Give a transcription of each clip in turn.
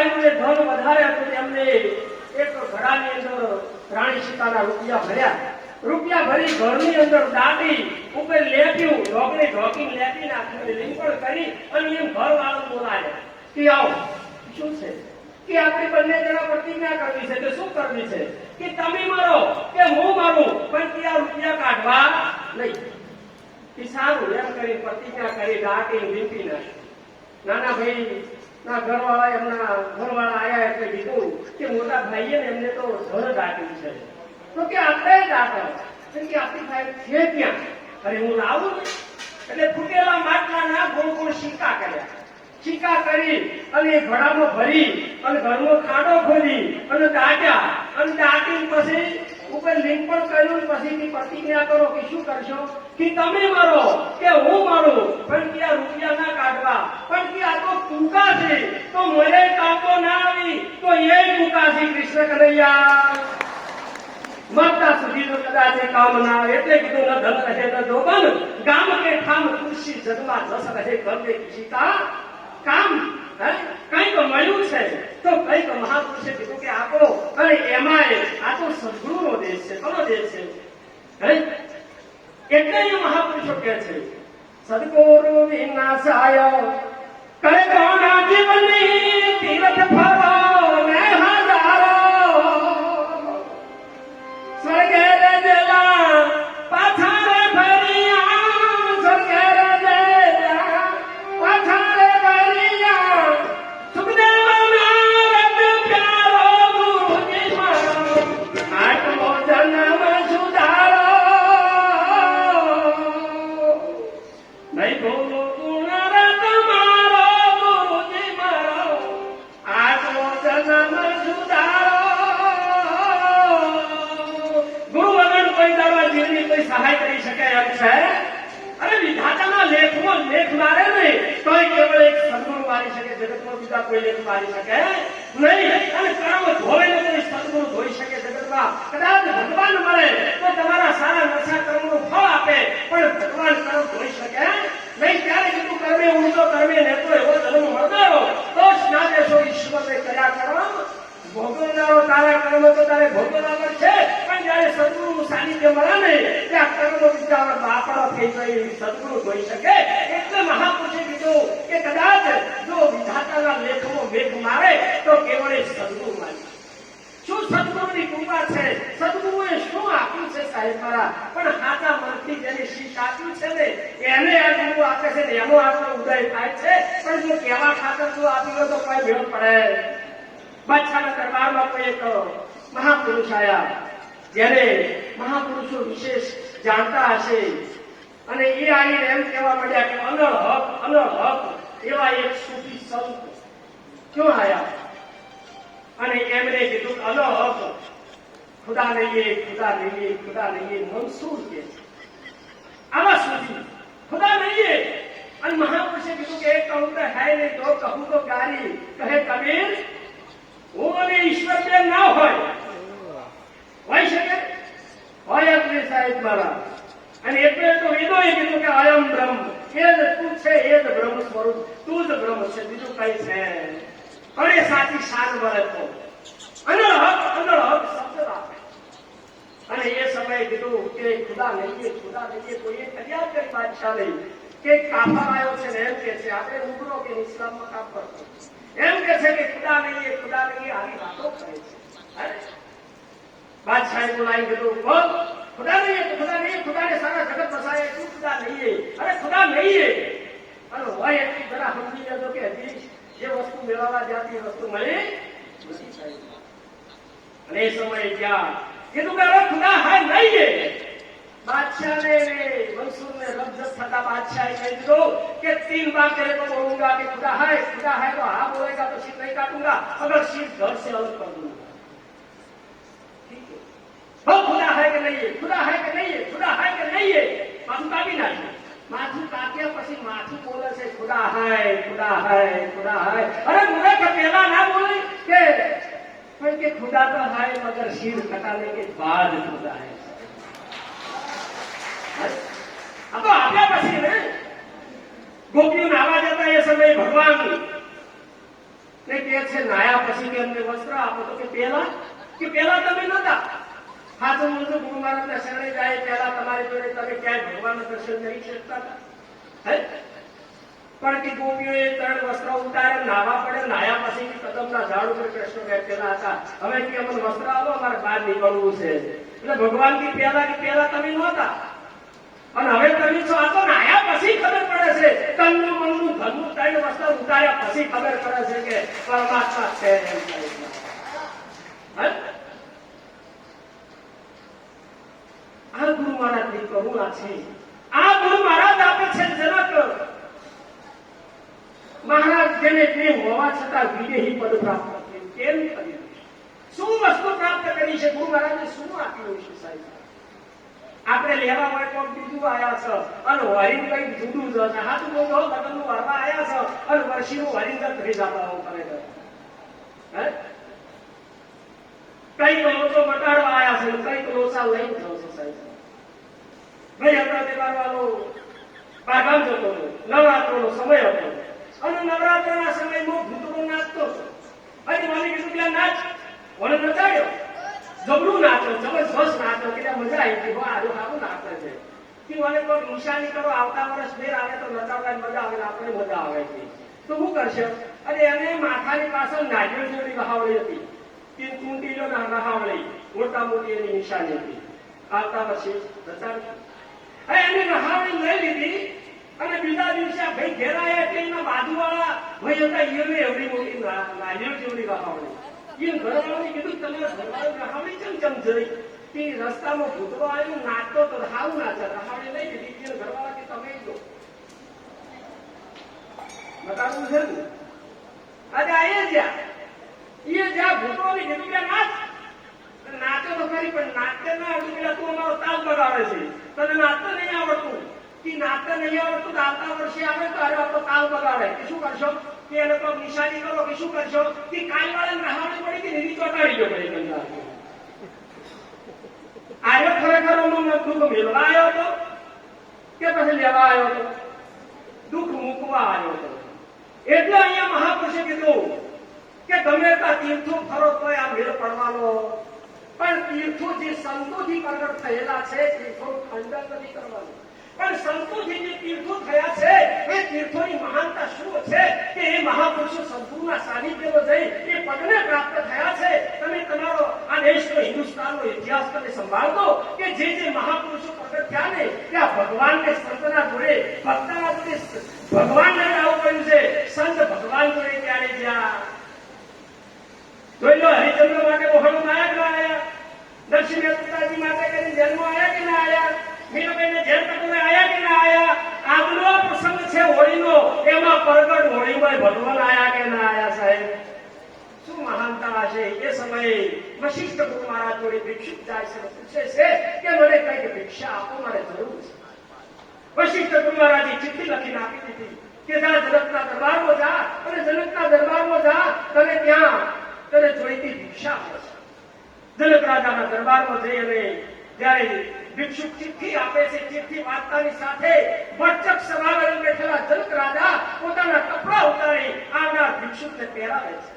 આવ્યું એ ધન વધારે હતું એમને એક ઘડાની અંદર રાણી સીતાના રૂપિયા ભર્યા. રૂપિયા ભરી ઘરની અંદર દાટી ઉપર લેપ્યું, ઢોકળી ઢોકીને લેપી નાખી, લીંપણ કરી અને એમ ઘરવાળો બોલાવ્યા કે આવો. શું છે કે આપણે બંને જણા પ્રતિજ્ઞા કરવી છે. તો શું કરવી છે કે તમે મારો કે હું મારું, પણ કે આ રૂપિયા કાઢવા નહીં. કે સારું એમ કરી પ્રતિજ્ઞા કરી દાટી લીંપી નાખી. નાના ભાઈ ના ઘરવાળા એમના ઘરવાળા આયા એટલે કીધું કે મોટા ભાઈએ ને એમને તો ધન દાટ્યું છે. તો કે આપણે દાટો કે આપણી ભાઈ છે ક્યાં? અરે હું લાવું ને. એટલે ફૂટેલા માટલાના ગોળ ગોળ સિક્કા કર્યા. સિક્કા કરી અને ઘડામાં ભરી અને ઘરનો ખાડો ખોલી અને દાટ્યા અને દાટીને પછી ઉપર લીંપણ કર્યું. પછી પ્રતિજ્ઞા કરો કે શું કરશો કે તમે મારો કે હું મારું, પણ કે આ રૂપિયા ના કાઢવા. પણ કે આ તો ટૂંકા છે તો મને કાપો ના આવી તો એ ટૂંકા છે. કૃષ્ણ કનૈયા મરતા સુધી તો કદાચ કામ ના આવે. એટલે કીધું ન ધન રહે ન જોબન, ગામ કે ઠામ તુલસી જગમાં જસ રહે કરવે સીતા કામ. કઈક મળ્યું છે તો કઈક મહાપુરુષે કીધું કે આપો. અને એમાંય આ તો સદગુરુનો દેશ છે. કોનો દેશ છે? એટલે એ મહાપુરુષો કહે છે સદગુરુ વિનાશાય કરે કોના જીવનની તીર્થ ફરો ને હજારો. સ્વર્ગે રે દેલા પાછા રે ફરિયા, સ્વર્ગે રે દેલા પાછા રે ફરિયા. સુખદેવ નારદ પ્યારો ગુરુજી મારો, આઠમો જન્મ સુધારો. નહીં ભોગો ગુણ રે તમારો ગુરુજી મારો, આઠમો જન્મ સુધારો. ગુરુ વગર કોઈ દાવા જીવની કોઈ સહાય કરી શકે એમ છે? અરે વિધાતાના લેખમાં લેખ મારે નહીં તોય કેવળ એક સદગુરુ મારી શકે. જગતમાં બીજા કોઈ લેખ મારી શકે નહીં. અને કર્મ ધોવે ને કોઈ સદગુરુ ધોઈ શકે જગતમાં. કદાચ ભગવાન મળે તો તમારા સારા નશા કર્મનું ફળ આપે, પણ ભગવાન કર્મ ધોઈ શકે નહીં. ત્યારે કીધું કર્મે ઊંચો કર્મે નેતો એવો જન્મ મળનારો તો જ ના દેશો ઈશ્વરને કર્યા કર્મ ભોગવનારો. તારા કર્મ તો તારે ભોગવવા પડશે, પણ જયારે સદગુરુનું સાનિધ્ય મળે ને ત્યાં કર્મ વિચાર બાપડા થઈ જાય સદગુરુ ધોઈ શકે. એટલે મહાપુરુષે કીધું કે કદાચ જો વિધાતાના લેખમાં મેઘ મારે તો કેવળ એ સદગુરુ મારે. શું સદગુરુની કૃપા છે? સદગુરુએ શું આપ્યું છે સાહેબ મારા? પણ સાચા મનથી જેને શીશ આપ્યું છે ને એને આ ગુરુ આપે છે ને એનો આપણો ઉદય થાય છે. પણ જો કેવા ખાતર જો આપી હોય તો કોઈ ભેળ પડે. બાદશાહના દરબારમાં કોઈ એક મહાપુરુષ આયા જેને મહાપુરુષો વિશેષ જાણતા હશે. અને એ આવીને એમ કહેવા માંડ્યા કે અનળ હક એવા એક સૂફી સંત ક્यों આયા? અને એમણે કીધું અનળ હક ખુદા નહીં, ખુદા નહીં, ખુદા નહીં. મંસૂર કે આવા સૂફી ખુદા નહીં. અને મહાપુરુષે કીધું કે એક કહું તો હૈ નહીં તો કહું તો ગારી. કહે કબીર હું અને ઈશ્વર બે ના હોય શકે? હોય જ સાહેબ મારા. અને એટલે તો વેદોએ કીધું કે અયમ બ્રહ્મ, એ જ તું છે, એ જ બ્રહ્મ સ્વરૂપ, તું જ બ્રહ્મ છે, બીજું કઈ છે. અને સાચી શાન મળે તો અનળ હક શબ્દ રાખે. અને એ સમયે કીધું કે ખુદા નહીં, ખુદા નહીં. કોઈએ ફરિયાદ કરી બાદશાહ નહીં કે કાફર આવ્યો છે ને એમ કે છે આપણે ઉઘરો કે ઇસ્લામમાં કાફર એમ કે છે કે ખુદા નહીં, ખુદા નહીં. આવી વાતો કરે છે. બાદશાહે બોલાવી કીધું બોલ ખુદા નહીં, ખુદા નહીં. ખુદાને સારા જગત બસાય તું ખુદા નહીં. અરે ખુદા નહીં. અને હોય એટલી જરા સમજી લેજો કે હજી જે વસ્તુ મેળવવા જાતી વસ્તુ મળી નથી. અને એ સમયે ત્યાં કીધું કે અરે ખુદા હૈ નહીં. बादशाह ने मंसूर ने रब्जत थका बादशाह कह दो कि 3 बार तेरे को बोलूंगा कि खुदा है तो हाँ बोलेगा तो सिर नहीं काटूंगा, अगर सिर घर से अलग कर दूंगा. ठीक है? हो खुदा है कि नहीं है, खुदा है कि नहीं है, खुदा है कि नहीं है. माथू कापी नाखी. माथू काप्या પછી માથું બોલે છે ખુદા है, खुदा है, खुदा है. अरे मुझे के पहला ना बोले कि पर के खुदा तो है मगर सिर कटाने के बाद खुदा है. अब तो आप्या પછી ને ગોપીઓ નાવા જતા એ સમયે ભગવાન ને કે છે નાયા પછી કે અમને વસ્ત્ર આપો, તો કે પેલા તમે નતા. હાથું મૂળું ગુરુ મહારાજના શરણે જાય પહેલા તમારી જોડે તમે ક્યાંય ભગવાનના દર્શન કરી શકતા હતા? હે? પણ કે ગોપીઓએ 3 વસ્ત્ર ઉતારે, નાવા પડે, નાયા પછી કદમના ઝાડ ઉપર કૃષ્ણ બેઠેલા હતા. હવે કે અમને વસ્ત્ર આપો, અમારે બહાર નીકળવું છે. એટલે ભગવાન કે પહેલા તમે નહોતા, અને હવે તમે છો. આ તો નાયા પછી ખબર પડે છે, તનનું મનનું ધનનું 3 વસ્ત્ર ઉતાર્યા પછી ખબર પડે છે કે પરમાત્મા છે. આ ગુરુ મહારાજની કરુણા છે. આ ગુરુ મહારાજ આપે છે જનક મહારાજ જેને પ્રેમ હોવા છતાં વિદેહી પદ પ્રાપ્ત કર્યું. કેમ કર્યું? શું વસ્તુ પ્રાપ્ત કરી છે? ગુરુ મહારાજે શું આપ્યું છે સાહેબ? આપણે લેવા હોય તો બીજું આયા છે, અને વરીન કઈ જુદું જ છે. હાથું બોલો લગ્નનું વરવા આયા છે, અને વર્ષીનું વરીન જ થઈ જતા હું ખરેખર. કઈક લોચો મટાડવા આયા છે, કઈક લોચા લઈને જાવ છો સાહેબ. ભાઈ આપણા તહેવારવાનો બાગામ જતો હતો, નવરાત્રોનો સમય હતો, અને નવરાત્રના સમયમાં ભૂતળો નાચતો હતો. અને મને કીધું પેલા નાચ, મને નચાડ્યો. જબરું નાચો, જબરજસ્ત નાચો, કે મજા આવી ગઈ. આજો સારું નાચે છે. કે મને કોઈ નિશાની કરો, આવતા વર્ષ ફેર આવે તો નચાવવાની મજા આવે, આપણે મજા આવે છે. તો શું કરશે? અને એને માથાની પાછળ નાગેળ જેવી રહાવળી હતી, કે કુંટીલો રહાવળી, મોટા મોટી એની નિશાની હતી. આવતા વર્ષે નચાડશે. એને રહાવણી લઈ લીધી, અને બીજા દિવસે આ ભાઈ ઘેર આવ્યા એટલે એના બાજુવાળા ભાઈ હતા, એને એવડી મોટી નાગેળ જેવડી રહાવળી. એ ઘરવાળાને કીધું તમે ઘરવાળા રહાવણી ચમ જઈ? કે રસ્તામાં ભૂતળો આવ્યો, નાચતો તો સારું નાચે. રહાવણી લઈ લીધી. એ ઘરવાળા કે તમે જો બતાવવું છે ને. આજે આ જ્યાં ભૂતળો ની કીધું કે નાચ, નાચો તો ખરી, પણ નાચતે ના આવડતું. પેલા તું અમારો તાલ બગાડે છે, તને નાચતા નહીં આવડતું. કે નાચતા નહીં આવડતું તો આવતા વર્ષે આવે તો અરે આપણો તાલ બગાડે. કે શું કરશો? કે એને કોઈ નિશાની કરો. કે શું કરશો? કે કાલ વાળાને રહાવણી પડી કે નીરી ચોટાડી ગયો પડી કંટાળ. આવ્યો ખરેખર દુઃખ મેળવા આવ્યો હતો કે પછી લેવા આવ્યો હતો? દુઃખ મૂકવા આવ્યો હતો. એટલે અહીંયા મહાપુરુષે કીધું કે ગમે ત્યાં તીર્થો ફરો તો આ મેળ પડવાનો, પણ તીર્થો જે સંતોથી પ્રગટ થયેલા છે તીર્થો ખંડન નથી કરવાનું. પણ સંતોથી જે તીર્થો થયા છે એ તીર્થોની મહાનતા શું છે કે એ મહાપુરુષો સંતોના સાનિધ્યમાં જઈ એ પદને પ્રાપ્ત થયા છે. તમે તમારો આ દેશનો હિન્દુસ્તાનનો ઇતિહાસ તમે સંભાળતો કે જે મહાપુરુષો પ્રગટ થયા ને ત્યાં ભગવાનને સંતના જોડે, ભક્તના જોડે ભગવાનને આવું કહ્યું છે. સંત ભગવાન જોડે ક્યારે જ્યાં જોઈ લો, હરિચંદ્ર માટે મોહન આયા કે ના આયા? દક્ષિણ પિતાજી માટે કરીને જન્મ આયા કે ના આયા? મીરાબાઈને જેલ કટોરે આયા કે ના આયા? આજનો પ્રસંગ છે હોળીનો, એમાં પ્રગટ હોળીમાં ભગવાન આયા કે ના આયા સાહેબ? શું મહાનતા હશે? એ સમયે વશિષ્ઠ ગુરુ મહારાજ જોડે ભિક્ષુક જાય છે, પૂછે છે કે મને કઈક ભિક્ષા આપો, મારે જરૂર છે. વશિષ્ઠ ગુરુ મહારાજે ચિઠ્ઠી લખીને આપી દીધી કે જા જનકના દરબારમાં જા, અને જનકના દરબારમાં જા, તને ત્યાં તને જોઈતી ભિક્ષા મળશે. જનક રાજાના દરબારમાં જઈ અને જયારે ભિક્ષુક ચિઠ્ઠી આપે છે, ચિઠ્ઠી વાંચતાની સાથે વચક સભામાં બેઠેલા જનક રાજા પોતાના કપડા ઉતારી આવનાર ભિક્ષુકને પહેરાવે છે.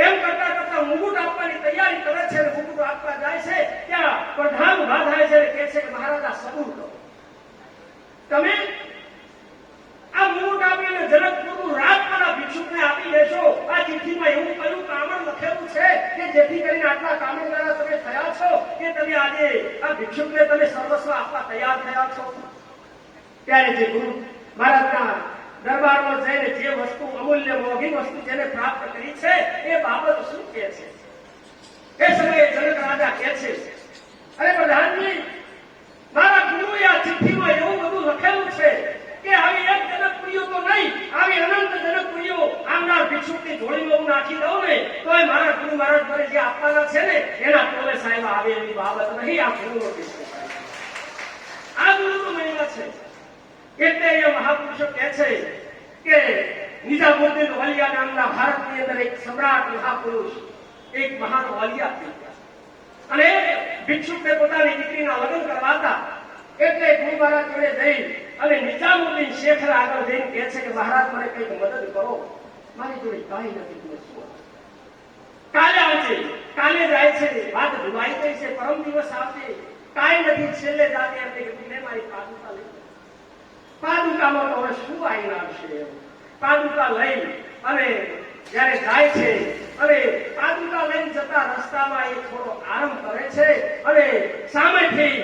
એમ કરતા કરતા મુકુટ આપવાની તૈયારી કરે છે, અને મુકુટ આપવા જાય છે ત્યાં પ્રધાન ઉભા થાય છે અને કહે છે કે મહારાજા સબૂર કરો, તમે આ મુકુટ આપીને જનકપુરનું રાજપાલા ભિક્ષુકને આપી દેશો. આ ચિઠ્ઠીમાં એવું કયું કામણ લખેલું છે કે જેથી કરીને આટલા કામણદારા તમે થયા છો કે તમે આજે આ ભિક્ષુકને તમે સર્વસ્વ આપવા તૈયાર થયા છો? ત્યારે જે ગુરુ મહારાજના દરબારમાં જઈને જે વસ્તુ અમૂલ્ય મોંઘી વસ્તુ જેને પ્રાપ્ત કરી છે એ બાબત શું કહે છે? એ સમયે જનક રાજા કહે છે, અરે પ્રધાનજી, મારા ગુરુએ આ ચિઠ્ઠીમાં એવું બધું લખેલું છે કે આવી એક જનકપુરીઓ તો નહીં, આવી અનંત જનકપુરીઓ આવનાર ભિક્ષુકની જોડીમાં હું નાખી દઉં ને તોય મારા ગુરુ મહારાજ મને જે આપવાના છે ને એના ટોલે સાહેબ આવે એવી બાબત નહીં. આ ગુરુનો વિષય, આ ગુરુનો મહિમા છે. એટલે એ મહાપુરુષો કહે છે કે નિઝામુદ્દીન વાલિયા નામના ભારતની અંદર એક સમ્રાટ મહાપુરુષ, એક મહાન વાલિયા થઈ ગયા, અને ભિક્ષુકને પોતાની દીકરીના લગ્ન કરવા હતા. એટલે ગુરુ મહારાજ જોડે જઈ અને નિઝામુદ્દીન શેખ આગળ જઈને કહે છે કે મહારાજ મને કંઈક મદદ કરો, મારી જોડે કાંઈ નથી, તમે શું છે, પરમ દિવસ આવશે, કાંઈ નથી, છેલ્લે જાતે એમને કીધું લે મારી પાદુકા લઈ. પાદુકામાં તો હવે શું આવીને આવશે? પાદુકા લઈ અને જયારે જાય છે અને પાદુકા લઈને જતા રસ્તામાં એ થોડો આરામ કરે છે અને સામેથી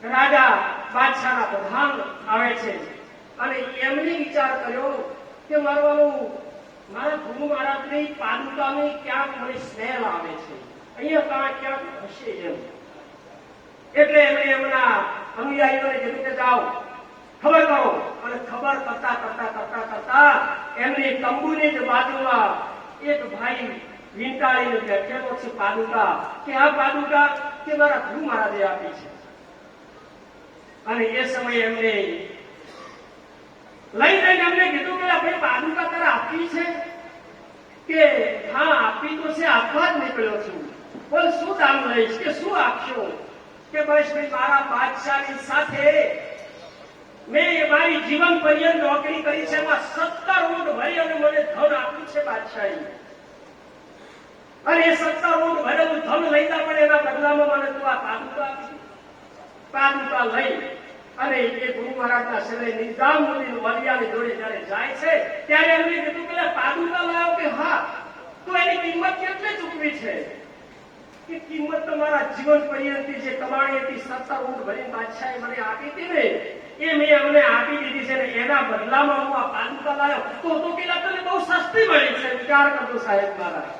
રાજા બાદશાહના પ્રધાન આવે છે અને એમને વિચાર કર્યો કે મારા ગુરુ મહારાજની પાદુકાની ક્યાંક મને સ્મેલ આવે છે, અહીંયા ક્યાંક હશે એમ. એટલે એમણે એમના અનુયાયીઓને કીધું કે જાઓ ખબર કરો. અને ખબર કરતા એમની તંબુની જ બાજુમાં એક ભાઈ વીંટાળીને બેઠેલો છે પાદુકા, કે આ પાદુકા કે મારા ગુરુ મહારાજે આપી છે. અને એ સમયે એમને લઈ જઈને એમને કીધું કે ભાઈ પાદુકા તારે આપી છે? કે હા આપી તો છે, આપવા જ નીકળ્યો છું, બોલ શું દામ લઈશ, કે શું આપશો? કે બસ ભાઈ મારા બાદશાહની સાથે મેં મારી જીવન પર્યંત નોકરી કરી છે, એમાં 17 ઊંટ ભરી અને મને ધન આપ્યું છે બાદશાહી. અને એ 17 ઊંટ ભરેલું ધન લઈતા પણ એના બદલામાં મને તું આ પાદુકા આપી. પાદુકા લઈ અને એ ગુરુ મહારાજના શરીરે નિજામ મુદ્દીન વલિયાની જોડે જયારે જાય છે ત્યારે એમને કીધું કે પાદુકા લાવો. કે હા, તો એની કિંમત કેટલી ચૂકવી છે? કે કિંમત તો મારા જીવન પર્યંતની જે કમાણી હતી 17 ઊંટ ભરીને બાદશાહે મને આપી હતી ને એ મેં અમને આપી દીધી છે ને એના બદલામાં હું આ પાદુકા લાવ્યો તો પેલા તને બહુ સસ્તી મળી છે. વિચાર કરજો સાહેબ મારા.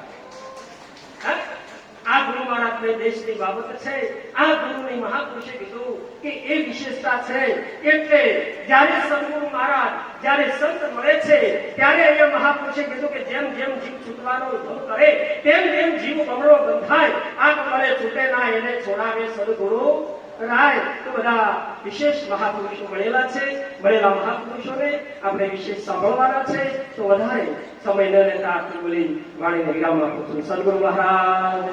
આ ગુરુ મહારાજની દેશની બાબત છે. આ ગુરુની મહાપુરુષે કીધું કે એ વિશેષતા છે. એટલે જયારે સદગુરુ મહારાજ જયારે સંત મળે છે ત્યારે અહીંયા મહાપુરુષે કીધું કે જેમ જેમ જીવ છૂટવાનો ધન કરે તેમ તેમ જીવ બમણો બંધાય, આંખ મળે છૂટે ના એને છોડાવે સદગુરુ રાય. તો બધા વિશેષ મહાપુરુષો મળેલા મહાપુરુષોને આપણે વિશેષ સાંભળવાના છે. તો વધારે સમય ન લેતા આટલી બોલી વાણીને વિરામ આપું છું. સદગુરુ મહારાજ